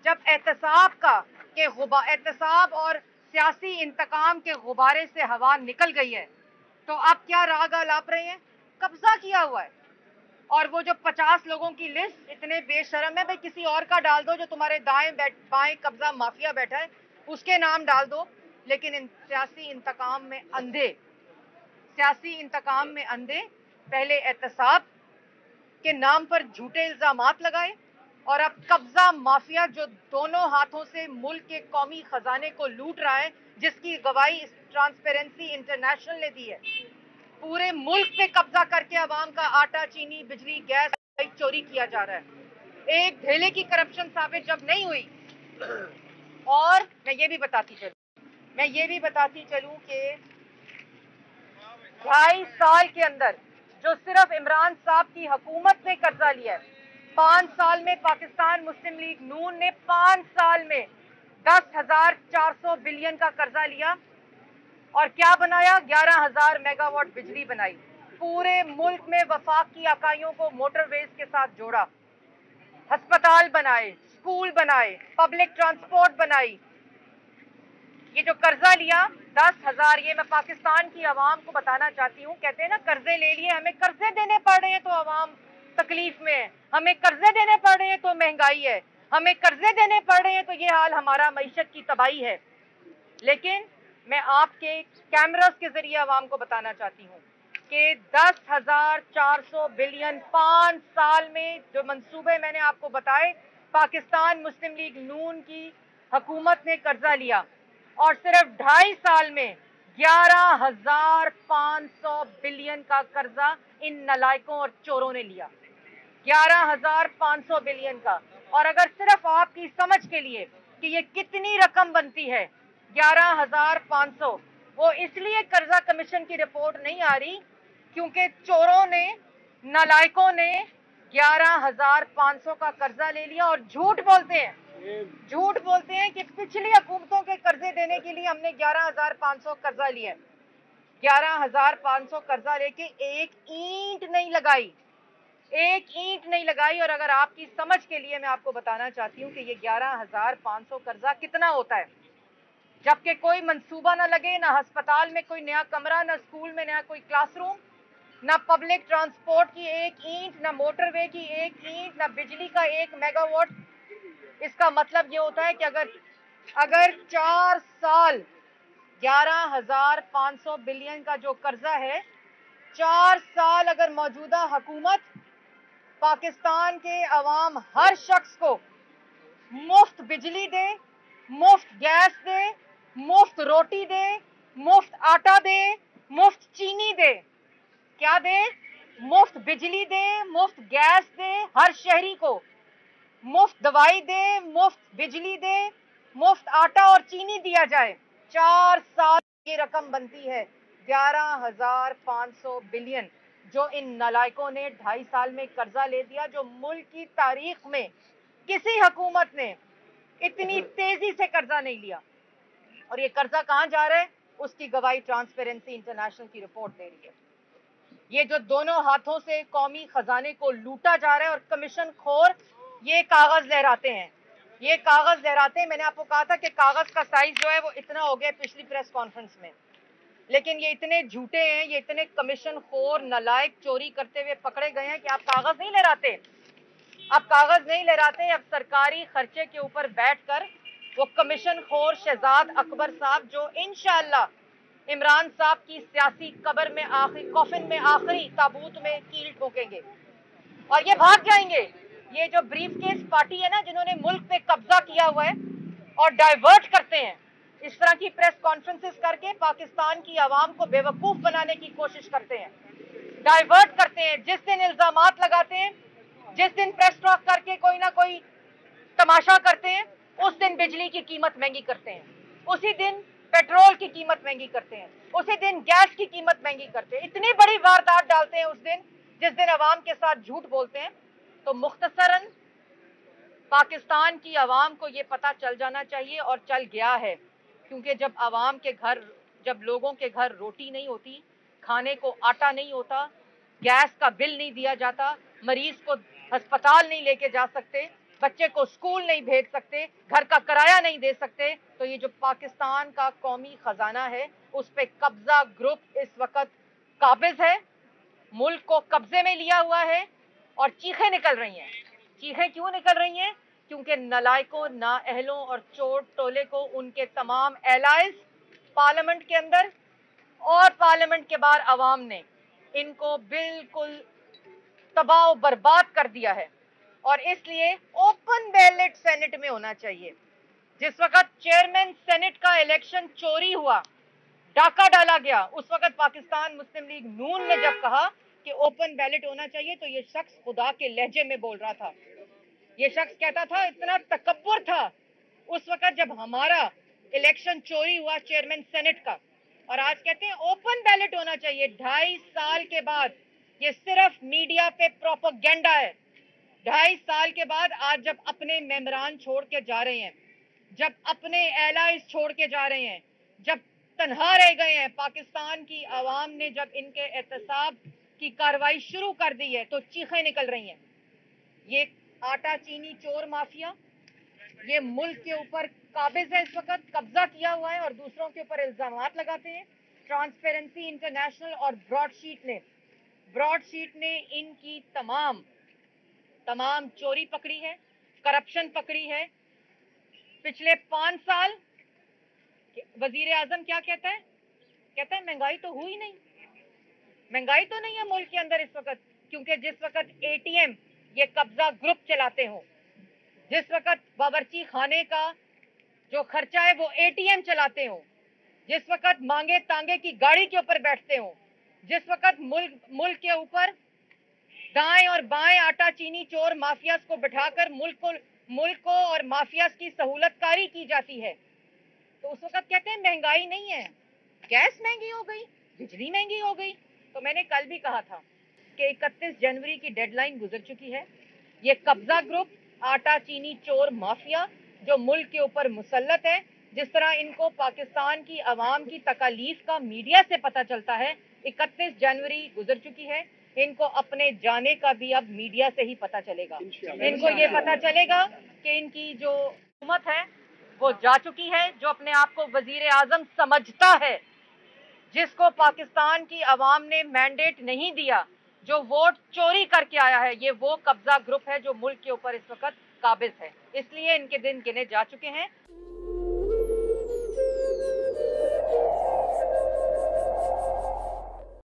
जब एहतसाब और सियासी इंतकाम के गुब्बारे से हवा निकल गई है, तो अब क्या राग अलाप रहे हैं? कब्जा किया हुआ है। और वो जो 50 लोगों की लिस्ट इतने बेशरम है, भाई किसी और का डाल दो, जो तुम्हारे दाएं बाएं कब्जा माफिया बैठा है उसके नाम डाल दो। लेकिन सियासी इंतकाम में अंधे पहले एहतसाब के नाम पर झूठे इल्जामात लगाए, और अब कब्जा माफिया जो दोनों हाथों से मुल्क के कौमी खजाने को लूट रहा है, जिसकी गवाही ट्रांसपेरेंसी इंटरनेशनल ने दी है। पूरे मुल्क पे कब्जा करके अवाम का आटा, चीनी, बिजली, गैस चोरी किया जा रहा है। एक ढेले की करप्शन साबित जब नहीं हुई। और मैं ये भी बताती चलूं कि 2.5 साल के अंदर जो सिर्फ इमरान साहब की हुकूमत ने कर्जा लिया है, 5 साल में पाकिस्तान मुस्लिम लीग नून ने 5 साल में 10,400 बिलियन का कर्जा लिया और क्या बनाया? 11,000 मेगावाट बिजली बनाई। पूरे मुल्क में वफाक की इकाइयों को मोटरवेज के साथ जोड़ा, अस्पताल बनाए, स्कूल बनाए, पब्लिक ट्रांसपोर्ट बनाई। ये जो कर्जा लिया 10,000, ये मैं पाकिस्तान की आवाम को बताना चाहती हूँ। कहते हैं ना कर्जे ले लिए, हमें कर्जे देने पड़ रहे हैं तो आवाम तकलीफ में है, हमें कर्जे देने पड़ रहे हैं तो महंगाई है, हमें कर्जे देने पड़ रहे हैं तो ये हाल हमारा मईशत की तबाही है। लेकिन मैं आपके कैमरास के जरिए आवाम को बताना चाहती हूँ कि 10,400 बिलियन 5 साल में जो मंसूबे मैंने आपको बताए, पाकिस्तान मुस्लिम लीग नून की हुकूमत ने कर्जा लिया और सिर्फ 2.5 साल में 11,500 बिलियन का कर्जा इन नलायकों और चोरों ने लिया। 11,500 बिलियन का। और अगर सिर्फ आपकी समझ के लिए कि ये कितनी रकम बनती है 11,500, वो इसलिए कर्जा कमीशन की रिपोर्ट नहीं आ रही क्योंकि चोरों ने, नालायकों ने 11,500 का कर्जा ले लिया और झूठ बोलते हैं कि पिछली हुकूमतों के कर्जे देने के लिए हमने 11,500 कर्जा लिया। 11,500 कर्जा लेके एक ईंट नहीं लगाई। और अगर आपकी समझ के लिए मैं आपको बताना चाहती हूँ कि ये 11,500 कर्जा कितना होता है, जबकि कोई मंसूबा ना लगे, ना अस्पताल में कोई नया कमरा, ना स्कूल में नया कोई क्लासरूम, ना पब्लिक ट्रांसपोर्ट की एक ईंट, ना मोटरवे की एक ईंट, ना बिजली का 1 मेगावाट। इसका मतलब ये होता है कि अगर 4 साल 11,500 बिलियन का जो कर्जा है, 4 साल अगर मौजूदा हुकूमत पाकिस्तान के अवाम हर शख्स को मुफ्त बिजली दे, मुफ्त गैस दे, मुफ्त रोटी दे, मुफ्त आटा दे, मुफ्त चीनी दे, क्या दे? मुफ्त बिजली दे, मुफ्त गैस दे, हर शहरी को मुफ्त दवाई दे, मुफ्त बिजली दे, मुफ्त आटा और चीनी दिया जाए। 4 साल की रकम बनती है 11,500 बिलियन, जो इन नालायकों ने 2.5 साल में कर्जा ले दिया, जो मुल्क की तारीख में किसी हुकूमत ने इतनी तेजी से कर्जा नहीं लिया। और ये कर्जा कहां जा रहा है, उसकी गवाही ट्रांसपेरेंसी इंटरनेशनल की रिपोर्ट दे रही है। ये जो दोनों हाथों से कौमी खजाने को लूटा जा रहा है और कमीशन खोर ये कागज लहराते हैं। मैंने आपको कहा था कि कागज का साइज जो है वो इतना हो गया पिछली प्रेस कॉन्फ्रेंस में, लेकिन ये इतने झूठे हैं, ये इतने कमीशन खोर नालायक चोरी करते हुए पकड़े गए हैं कि आप कागज नहीं लहराते। अब सरकारी खर्चे के ऊपर बैठकर वो कमीशन खोर शहजाद अकबर साहब, जो इंशाअल्लाह इमरान साहब की सियासी कब्र में कॉफिन में आखिरी ताबूत में कील ठोकेंगे और ये भाग जाएंगे। ये जो ब्रीफकेस पार्टी है ना, जिन्होंने मुल्क पे कब्जा किया हुआ है और डाइवर्ट करते हैं, इस तरह की प्रेस कॉन्फ्रेंसेस करके पाकिस्तान की आवाम को बेवकूफ बनाने की कोशिश करते हैं, डाइवर्ट करते हैं। जिस दिन इल्जामात लगाते हैं, जिस दिन प्रेस टॉक करके कोई ना कोई तमाशा करते हैं, उस दिन बिजली की कीमत महंगी करते हैं, उसी दिन पेट्रोल की कीमत महंगी करते हैं, उसी दिन गैस की कीमत महंगी करते हैं। इतनी बड़ी वारदात डालते हैं उस दिन जिस दिन आवाम के साथ झूठ बोलते हैं। तो मुख्तसरन पाकिस्तान की आवाम को ये पता चल जाना चाहिए, और चल गया है, क्योंकि जब लोगों के घर रोटी नहीं होती, खाने को आटा नहीं होता, गैस का बिल नहीं दिया जाता, मरीज को अस्पताल नहीं लेके जा सकते, बच्चे को स्कूल नहीं भेज सकते, घर का किराया नहीं दे सकते, तो ये जो पाकिस्तान का कौमी खजाना है उस पे कब्जा ग्रुप इस वक्त काबिज है, मुल्क को कब्जे में लिया हुआ है और चीखें निकल रही हैं। चीखें क्यों निकल रही हैं? क्योंकि नलायकों, नाअहलों और चोर टोले को उनके तमाम एलाइज पार्लियामेंट के अंदर और पार्लियामेंट के बाहर अवाम ने इनको बिल्कुल तबाह बर्बाद कर दिया है। और इसलिए ओपन बैलेट सेनेट में होना चाहिए। जिस वक्त चेयरमैन सेनेट का इलेक्शन चोरी हुआ, डाका डाला गया, उस वक्त पाकिस्तान मुस्लिम लीग नून ने जब कहा कि ओपन बैलेट होना चाहिए, तो ये शख्स खुदा के लहजे में बोल रहा था। ये शख्स कहता था, इतना तकब्बुर था उस वक्त जब हमारा इलेक्शन चोरी हुआ चेयरमैन सेनेट का, और आज कहते हैं ओपन बैलेट होना चाहिए। 2.5 साल के बाद ये सिर्फ मीडिया पे प्रोपेगेंडा है। 2.5 साल के बाद आज जब अपने मेंबरान छोड़ के जा रहे हैं, जब अपने एलाइज छोड़ के जा रहे हैं, जब तन्हा रह गए हैं, पाकिस्तान की आवाम ने जब इनके एहतसाब की कार्रवाई शुरू कर दी है, तो चीखें निकल रही हैं। ये आटा चीनी चोर माफिया ये मुल्क के ऊपर काबिज है, इस वक्त कब्जा किया हुआ है और दूसरों के ऊपर इल्जामात लगाते हैं। ट्रांसपेरेंसी इंटरनेशनल और ब्रॉडशीट ने इनकी तमाम चोरी पकड़ी है, करप्शन पकड़ी है। पिछले 5 साल वजीर आजम क्या कहता है? कहता है महंगाई तो हुई नहीं, महंगाई तो नहीं है मुल्क के अंदर इस वक्त, क्योंकि जिस वक्त एटीएम ये कब्जा ग्रुप चलाते हो, जिस वक्त बावर्ची खाने का जो खर्चा है वो एटीएम चलाते हो, जिस वक्त मांगे तांगे की गाड़ी के ऊपर बैठते हो, जिस वक्त मुल्क के ऊपर दाएं और बाएं आटा चीनी चोर माफियाज को बिठाकर मुल्क को और माफियाज की सहूलतकारी की जाती है, तो उस वक्त कहते हैं महंगाई नहीं है। गैस महंगी हो गई, बिजली महंगी हो गई। तो मैंने कल भी कहा था कि 31 जनवरी की डेडलाइन गुजर चुकी है। ये कब्जा ग्रुप, आटा चीनी चोर माफिया जो मुल्क के ऊपर मुसल्लत है, जिस तरह इनको पाकिस्तान की आवाम की तकालीफ का मीडिया से पता चलता है, 31 जनवरी गुजर चुकी है। इनको अपने जाने का भी अब मीडिया से ही पता चलेगा। इनको ये पता चलेगा कि इनकी जो हुकूमत है वो जा चुकी है। जो अपने आप को वजीर आजम समझता है, जिसको पाकिस्तान की आवाम ने मैंडेट नहीं दिया, जो वोट चोरी करके आया है, ये वो कब्जा ग्रुप है जो मुल्क के ऊपर इस वक्त काबिज है। इसलिए इनके दिन गिने जा चुके हैं।